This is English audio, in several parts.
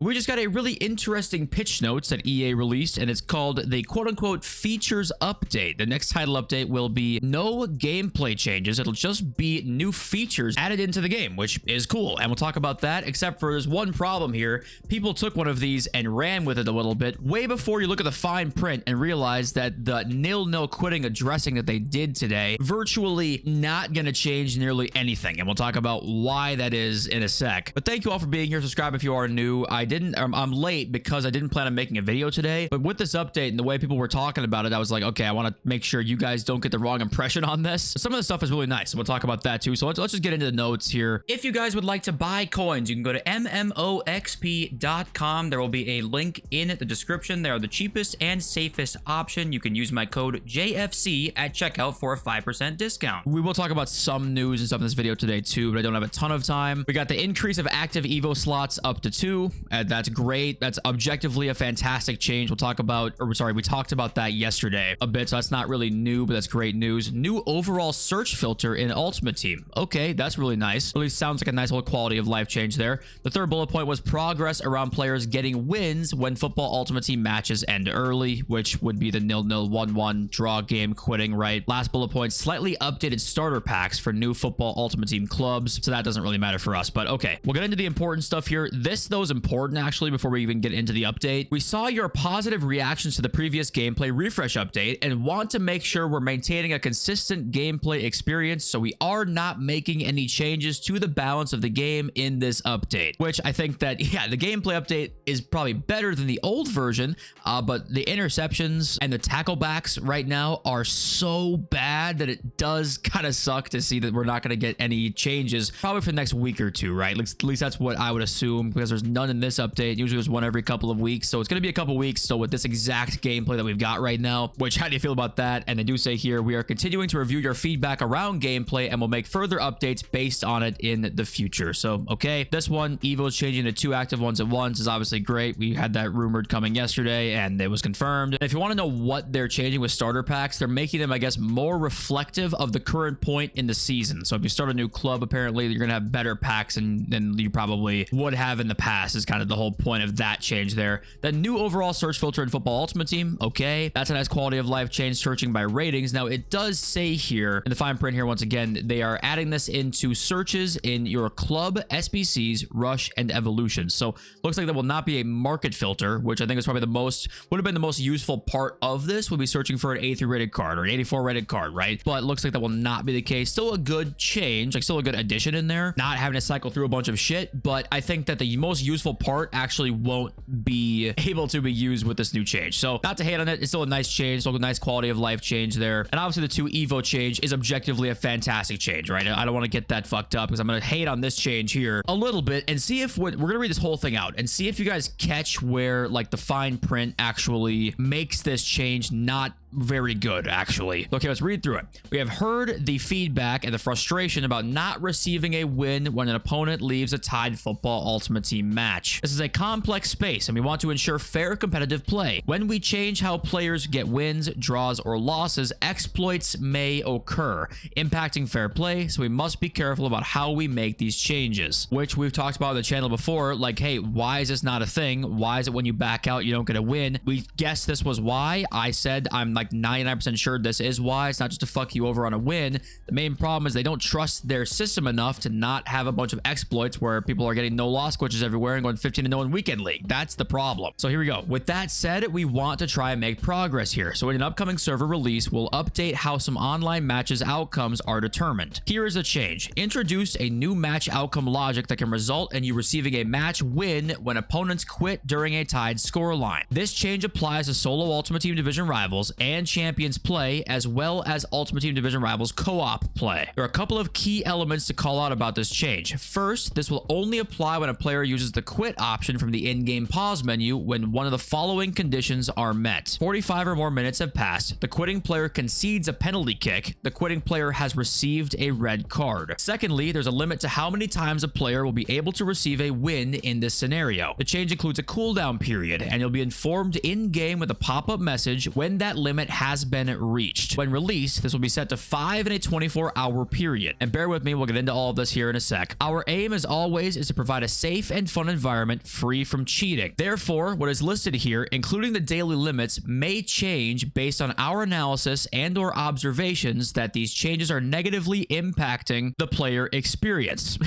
We just got a really interesting pitch notes that EA released, and it's called the quote-unquote features update. The next title update will be no gameplay changes. It'll just be new features added into the game, which is cool. And we'll talk about that, except for there's one problem here. People took one of these and ran with it a little bit way before you look at the fine print and realize that the nil-nil quitting addressing that they did today, virtually not going to change nearly anything. And we'll talk about why that is in a sec. But thank you all for being here. Subscribe if you are new. I'm late because I didn't plan on making a video today, but with this update and the way people were talking about it, I was like, okay, I want to make sure you guys don't get the wrong impression on this. Some of the stuff is really nice, and we'll talk about that too. So let's just get into the notes here. If you guys would like to buy coins, you can go to mmoxp.com. There will be a link in the description. They are the cheapest and safest option. You can use my code JFC at checkout for a 5% discount. We will talk about some news and stuff in this video today too, but I don't have a ton of time. We got the increase of active Evo slots up to 2. That's great. That's objectively a fantastic change. We'll talk about, or sorry, we talked about that yesterday a bit, so that's not really new, but that's great news. New overall search filter in Ultimate Team. Okay, that's really nice. At least sounds like a nice little quality of life change there. The third bullet point was progress around players getting wins when Football Ultimate Team matches end early, which would be the 0-0, 1-1 draw game quitting, right? Last bullet point, slightly updated starter packs for new Football Ultimate Team clubs, so that doesn't really matter for us, but okay. We'll get into the important stuff here. This, though, is important actually before we even get into the update. We saw your positive reactions to the previous gameplay refresh update and want to make sure we're maintaining a consistent gameplay experience, so we are not making any changes to the balance of the game in this update, which I think that, yeah, the gameplay update is probably better than the old version, but the interceptions and the tacklebacks right now are so bad that it does kind of suck to see that we're not going to get any changes probably for the next week or two, right? At least that's what I would assume, because there's none in this update. Usually there's one every couple of weeks, so it's going to be a couple weeks. So with this exact gameplay that we've got right now, which, how do you feel about that? And they do say here, we are continuing to review your feedback around gameplay and will make further updates based on it in the future. So, okay, this one, Evo's changing to 2 active ones at once, is obviously great. We had that rumored coming yesterday and it was confirmed. And if you want to know what they're changing with starter packs, they're making them, I guess, more reflective of the current point in the season. So if you start a new club, apparently you're going to have better packs than you probably would have in the past, is kind of the whole point of that change there. The new overall search filter in Football Ultimate Team, okay, that's a nice quality of life change, searching by ratings. Now it does say here in the fine print here, once again, they are adding this into searches in your club, SBCs, rush, and evolution. So looks like there will not be a market filter, which I think is probably would have been the most useful part of this, would be searching for an 83 rated card or an 84 rated card, right? But it looks like that will not be the case. Still a good change, like still a good addition in there, not having to cycle through a bunch of shit, but I think that the most useful part actually won't be able to be used with this new change. So not to hate on it, it's still a nice change, still a nice quality of life change there. And obviously the 2 Evo change is objectively a fantastic change, right? I don't want to get that fucked up because I'm going to hate on this change here a little bit and see if we're going to read this whole thing out and see if you guys catch where like the fine print actually makes this change not very good, actually. Okay, let's read through it. We have heard the feedback and the frustration about not receiving a win when an opponent leaves a tied Football Ultimate Team match. This is a complex space, and we want to ensure fair competitive play. When we change how players get wins, draws, or losses, exploits may occur, impacting fair play, so we must be careful about how we make these changes, which we've talked about on the channel before. Like, hey, why is this not a thing? Why is it when you back out, you don't get a win? We guessed this was why. I said I'm like 99% sure this is why. It's not just to fuck you over on a win. The main problem is they don't trust their system enough to not have a bunch of exploits where people are getting no loss glitches everywhere and going 15-0 in weekend league. That's the problem. So here we go. With that said, we want to try and make progress here. So in an upcoming server release, we'll update how some online matches outcomes are determined. Here is a change. Introduce a new match outcome logic that can result in you receiving a match win when opponents quit during a tied scoreline. This change applies to solo Ultimate Team Division rivals and Champions play, as well as Ultimate Team Division Rivals co-op play. There are a couple of key elements to call out about this change. First, this will only apply when a player uses the quit option from the in-game pause menu when one of the following conditions are met. 45 or more minutes have passed. The quitting player concedes a penalty kick. The quitting player has received a red card. Secondly, there's a limit to how many times a player will be able to receive a win in this scenario. The change includes a cooldown period, and you'll be informed in-game with a pop-up message when that limit limit has been reached. When released, this will be set to 5 in a 24-hour period. And bear with me, we'll get into all of this here in a sec. Our aim, as always, is to provide a safe and fun environment free from cheating. Therefore, what is listed here, including the daily limits, may change based on our analysis and/or observations that these changes are negatively impacting the player experience.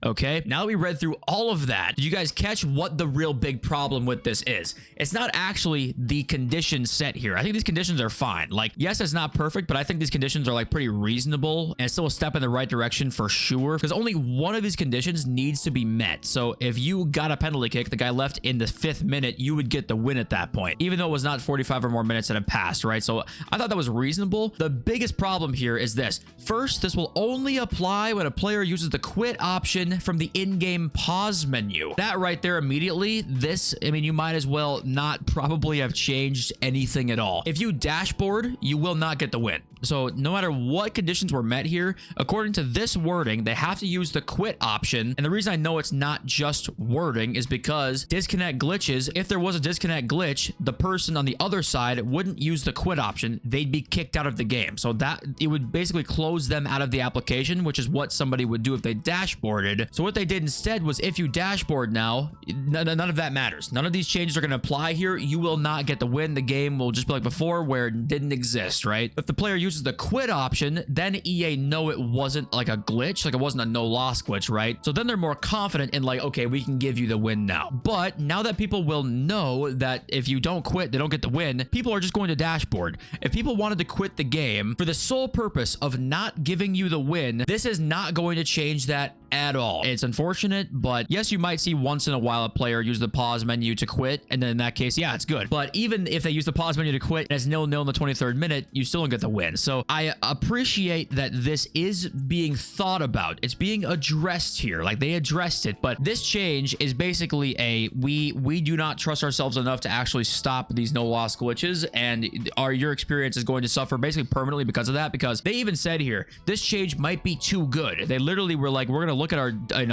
Okay, now that we read through all of that, did you guys catch what the real big problem with this is? It's not actually the conditions set here. I think these conditions are fine. Like, yes, it's not perfect, but I think these conditions are like pretty reasonable and it's still a step in the right direction for sure, because only one of these conditions needs to be met. So if you got a penalty kick, the guy left in the 5th minute, you would get the win at that point, even though it was not 45 or more minutes that had passed, right? So I thought that was reasonable. The biggest problem here is this. First, this will only apply when a player uses the quit option from the in-game pause menu. That right there immediately, this, I mean, you might as well not probably have changed anything at all. If you dashboard, you will not get the win. So no matter what conditions were met here, according to this wording, they have to use the quit option. And the reason I know it's not just wording is because disconnect glitches, if there was a disconnect glitch, the person on the other side wouldn't use the quit option. They'd be kicked out of the game. So that it would basically close them out of the application, which is what somebody would do if they dashboarded. So what they did instead was, if you dashboard now, none of that matters. None of these changes are going to apply here. You will not get the win. The game will just be like before, where it didn't exist, right? If the player uses the quit option, then EA know it wasn't like a glitch, like it wasn't a no loss glitch, right? So then they're more confident in like, okay, we can give you the win now. But now that people will know that if you don't quit, they don't get the win, people are just going to dashboard. If people wanted to quit the game for the sole purpose of not giving you the win, this is not going to change that at all. It's unfortunate, but yes, you might see once in a while a player use the pause menu to quit, and then in that case, yeah, it's good. But even if they use the pause menu to quit and it's 0-0 in the 23rd minute, you still don't get the win. So I appreciate that this is being thought about. It's being addressed here. Like, they addressed it, but this change is basically a we do not trust ourselves enough to actually stop these no loss glitches, and your experience is going to suffer basically permanently because of that, because they even said here this change might be too good. They literally were like, we're gonna look at our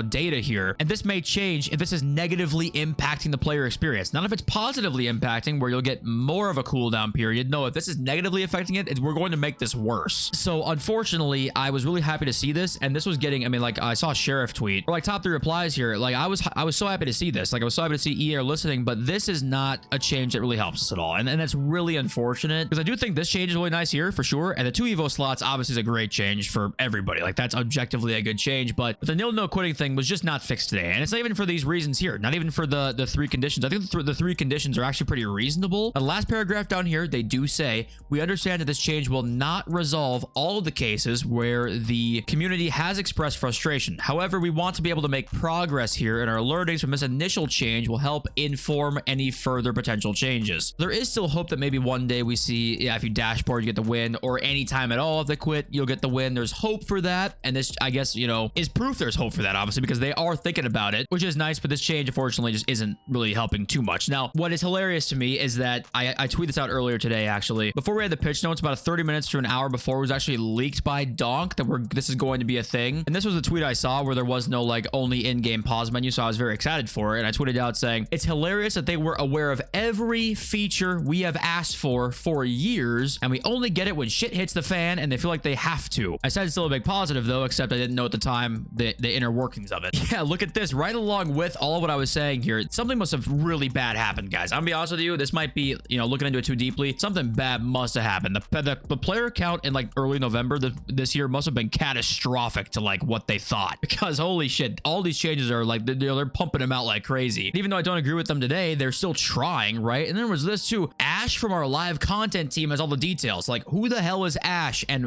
data here, and this may change if this is negatively impacting the player experience, not if it's positively impacting where you'll get more of a cooldown period. No, if this is negatively affecting it, we're going to make this worse. So unfortunately, I was really happy to see this, and this was getting, I mean, like, I saw a Sheriff tweet or like top 3 replies here. Like, I was so happy to see this. Like, I was so happy to see EA are listening, but this is not a change that really helps us at all, and that's really unfortunate, because I do think this change is really nice here for sure, and the 2 Evo slots obviously is a great change for everybody. Like, that's objectively a good change, but the no quitting thing was just not fixed today, and it's not even for these reasons here, not even for the 3 conditions. I think the 3 conditions are actually pretty reasonable. The last paragraph down here, they do say, we understand that this change will not resolve all of the cases where the community has expressed frustration. However, we want to be able to make progress here, and our learnings from this initial change will help inform any further potential changes. There is still hope that maybe one day we see, yeah, if you dashboard, you get the win, or any time at all if they quit, you'll get the win. There's hope for that, and this, I guess, is proof there's hope for that, obviously, because they are thinking about it, which is nice, but this change, unfortunately, just isn't really helping too much. Now, what is hilarious to me is that I tweeted this out earlier today, actually. Before we had the pitch notes, about 30 minutes to an hour before, it was actually leaked by Donk that this is going to be a thing. And this was a tweet I saw where there was no, like, only in-game pause menu, so I was very excited for it. And I tweeted out saying, it's hilarious that they were aware of every feature we have asked for years, and we only get it when shit hits the fan and they feel like they have to. I said it's still a big positive, though, except I didn't know at the time the inner workings of it. Yeah, look at this. Right along with all of what I was saying here, something must have really bad happened, guys. I'm gonna be honest with you, this might be, looking into it too deeply, something bad must have happened. The player count in like early November this year must have been catastrophic to like what they thought, because holy shit, all these changes are like, they're pumping them out like crazy. And even though I don't agree with them today, they're still trying, right? And then there was this too. Ash from our live content team has all the details. Like, who the hell is Ash? And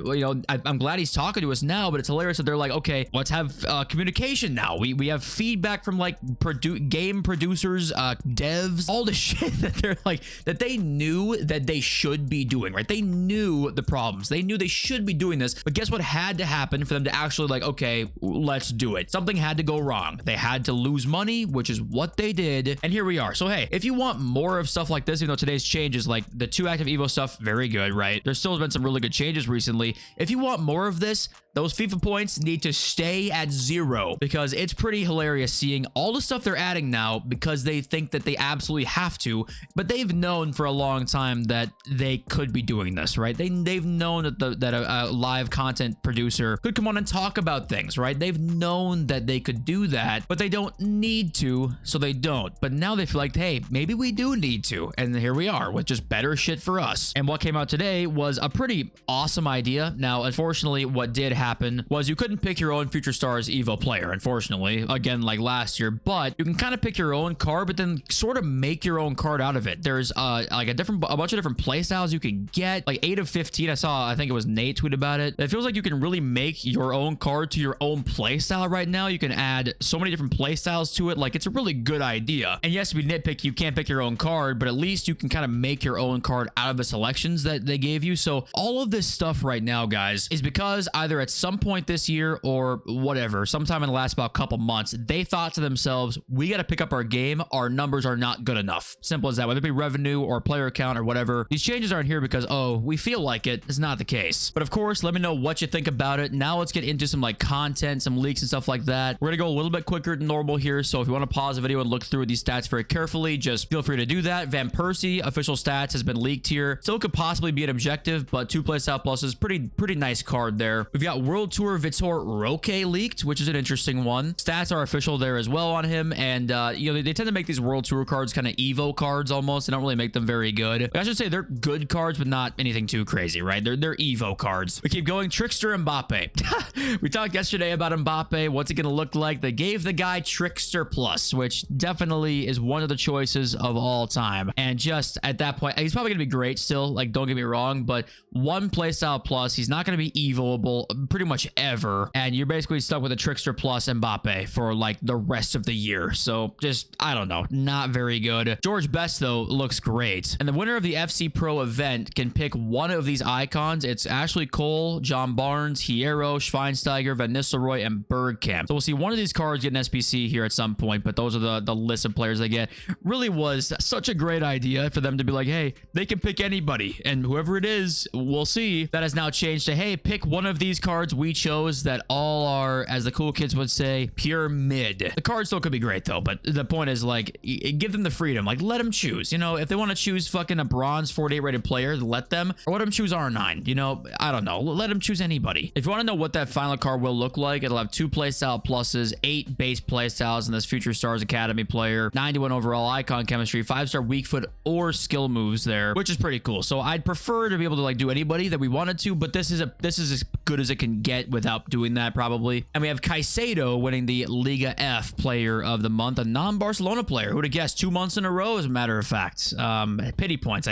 I'm glad he's talking to us now, but it's hilarious that they're like, okay, let's have communication now. We have feedback from like game producers, devs, all the shit that they're like, that they knew that they should be doing, right? They knew the problems. They knew they should be doing this, but guess what had to happen for them to actually like, okay, let's do it. Something had to go wrong. They had to lose money, which is what they did. And here we are. So, hey, if you want more of stuff like this, even though today's change changes. Like the 2 active Evo stuff, very good, right? There's still been some really good changes recently. If you want more of this, those FIFA points need to stay at 0 because it's pretty hilarious seeing all the stuff they're adding now because they think that they absolutely have to, but they've known for a long time that they could be doing this, right? They've known that a live content producer could come on and talk about things, right? They've known that they could do that, but they don't need to, so they don't. But now they feel like, hey, maybe we do need to, and here we are with just better shit for us. And what came out today was a pretty awesome idea. Now, unfortunately, what did happen was you couldn't pick your own Future Stars Evo player, unfortunately, again, like last year, but you can kind of pick your own card, but then sort of make your own card out of it. There's like a bunch of different play styles you can get, like 8 of 15. I think it was Nate tweet about it. It feels like you can really make your own card to your own play style right now. You can add so many different play styles to it. Like, it's a really good idea. And yes, we nitpick, you can't pick your own card, but at least you can kind of make your own card out of the selections that they gave you. So all of this stuff right now, guys, is because either at some point this year or whatever, sometime in the last about couple months, they thought to themselves, we got to pick up our game. Our numbers are not good enough. Simple as that. Whether it be revenue or player count or whatever, these changes aren't here because, oh, we feel like it. It's not the case. But of course, let me know what you think about it. Now let's get into some like content, some leaks and stuff like that. We're gonna go a little bit quicker than normal here. So if you want to pause the video and look through these stats very carefully, just feel free to do that. Van Persie official stats has been leaked here. Still could possibly be an objective, but 2 playstyle pluses, pretty nice card there. We've got World Tour Vitor Roque leaked, which is an interesting one. Stats are official there as well on him, and you know, they tend to make these World Tour cards kind of Evo cards almost. They don't really make them very good. Like, I should say they're good cards, but not anything too crazy, right? They're Evo cards. We keep going. Trickster Mbappe. We talked yesterday about Mbappe. What's it going to look like? They gave the guy Trickster Plus, which definitely is one of the choices of all time. And just at that point, he's probably going to be great still. Like, don't get me wrong, but 1 playstyle plus, he's not going to be evoable pretty much ever. And you're basically stuck with a Trickster Plus Mbappe for like the rest of the year. So just, I don't know, not very good. George Best, though, looks great. And the winner of the FC Pro event can pick one of these icons. It's Ashley Cole, John Barnes, Hierro, Schweinsteiger, Van Nistelrooy, and Bergkamp. So we'll see one of these cards get an SBC here at some point, but those are the list of players they get. Really was such a great idea for them to be like, hey, they can pick anybody, and whoever it is, we'll see. That has now changed to, hey, pick one of these cards we chose that all are, as the cool kids would say, pure mid. The card still could be great, though, but the point is, like, give them the freedom. Like, let them choose. You know, if they want to choose fucking a bronze 48 rated player, let them. Or let them choose R9. You know, I don't know. Let them choose anybody. If you want to know what that final card will look like, it'll have 2 playstyle pluses, 8 base playstyles in this Future Stars Academy player, 91 overall icon chemistry, 5-star weak foot or skill moves there, which is pretty cool. So I'd prefer to be able to like do anybody that we wanted to, but this is as good as it can get without doing that probably. And we have Caicedo winning the Liga F player of the month, a non-Barcelona player. Who would have guessed 2 months in a row, as a matter of fact. Pity points,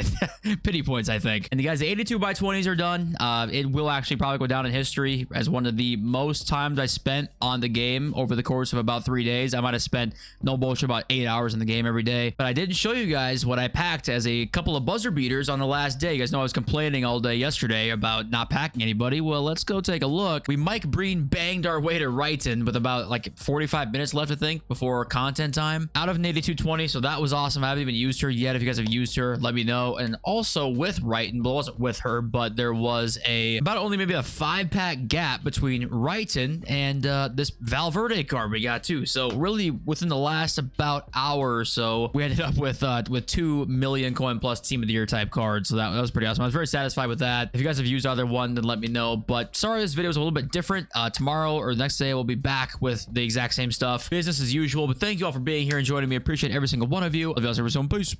pity points, I think. And the guys, the 82 by 20s are done. It will actually probably go down in history as one of the most times I spent on the game over the course of about 3 days. I might have spent, no bullshit, about 8 hours in the game every day. But I didn't show you guys what I packed as a couple of buzzer beaters on the last day. You guys know I was complaining all day yesterday about not packing anybody. Well, let's go take a look. We Mike Breen banged our way to Wrighton with about like 45 minutes left, I think, before content time. Out of an 82-20, so that was awesome. I haven't even used her yet. If you guys have used her, let me know. And also with Wrighton, well, it wasn't with her, but there was about only maybe a 5-pack gap between Wrighton and this Valverde card we got too. So really within the last about hour or so, we ended up with 2 million coin plus team of the year type cards. So that was pretty awesome. I was very satisfied with that. If you guys have used either one, then let me know. But sorry, this video is a little bit different. Tomorrow or the next day, we'll be back with the exact same stuff. Business as usual. But thank you all for being here and joining me. I appreciate every single one of you. Love you guys ever so much. Peace.